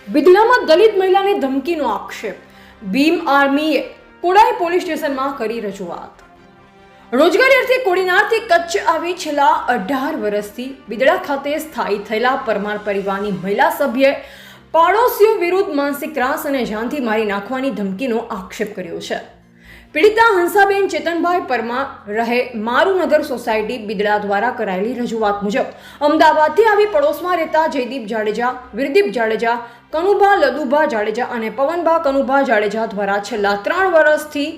બિદડામાં દલિત મહિલાને ધમકીનો આક્ષેપ. ભીમ આર્મીએ કોડાઈ પોલીસ સ્ટેશનમાં કરી રજૂઆત. રોજગારી અર્થે કોડીનારથી કચ્છ આવી છેલ્લા 18 વર્ષથી બિદડા ખાતે સ્થાયી થયેલા પરમાર પરિવારની મહિલા સભ્યએ પાડોશીઓ વિરુદ્ધ માનસિક ત્રાસ અને જાનથી મારી નાખવાની ધમકીનો આક્ષેપ કર્યો છે. પીડિતા હંસાબેન ચેતનભાઈ પરમાર રહે મારુનગર સોસાયટી બિદડા દ્વારા કરાયેલી રજૂઆત મુજબ અમદાવાદથી આવી પડોશમાં રહેતા જયદીપ જાડેજા, વીરદીપ જાડેજા, કનુભા લદુભા જાડેજા અને પવનભા કનુભા જાડેજા દ્વારા છેલ્લા 3 વર્ષથી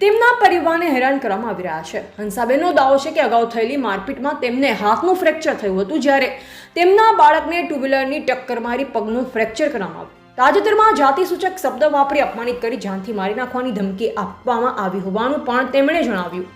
તેમના પરિવારને હેરાન કરવામાં આવી રહ્યા છે. હંસાબેનનો દાવો છે કે અગાઉ થયેલી મારપીટમાં તેમને હાથનું ફ્રેક્ચર થયું હતું, જ્યારે તેમના બાળકને ટુ વ્હીલરની ટક્કર મારી પગનું ફ્રેક્ચર કરવામાં આવ્યું. તાજેતરમાં જાતિસૂચક શબ્દ વાપરી અપમાનિત કરી જાનથી મારી નાખવાની ધમકી આપવામાં આવી હોવાનું પણ તેમણે જણાવ્યું.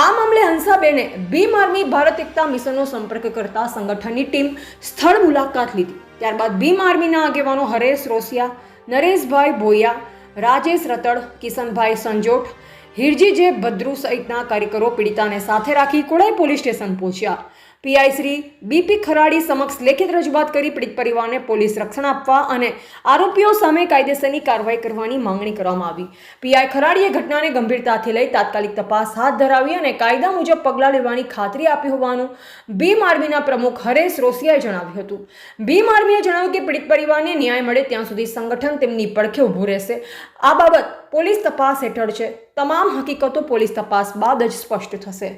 આ મામલે હંસાબેને ભીમ આર્મી ભારત એકતા મિશનનો સંપર્ક કરતા સંગઠનની ટીમ સ્થળ મુલાકાત લીધી. ત્યારબાદ ભીમ આર્મીના આગેવાનો હરેશ રોસિયા, નરેશભાઈ ભોયા, રાજેશ રતડ, કિશનભાઈ સંજોટ, હિરજી જે ભદ્રુ સહિતના કાર્યકરો પીડિતાને સાથે રાખી કોડાઈ પોલીસ સ્ટેશન પહોંચ્યા. પીઆઈ શ્રી બીપી ખરાડી સમક્ષ લેખિત રજૂઆત કરી પીડિત પરિવારને પોલીસ રક્ષણ આપવા અને આરોપીઓ સામે કાયદેસરની કાર્યવાહી કરવાની માંગણી કરવામાં આવી. પીઆઈ ખરાડીએ ઘટનાને ગંભીરતાથી લઈ તાત્કાલિક તપાસ હાથ ધરાવી અને કાયદા મુજબ પગલાં લેવાની ખાતરી આપી હોવાનું ભીમ આર્મીના પ્રમુખ હરેશ રોસિયાએ જણાવ્યું હતું. ભીમ આર્મીએ જણાવ્યું કે પીડિત પરિવારને ન્યાય મળે ત્યાં સુધી સંગઠન તેમની પડખે ઊભું રહેશે. આ બાબત પોલીસ તપાસ હેઠળ છે. તમામ હકીકતો પોલીસ તપાસ બાદ જ સ્પષ્ટ થશે.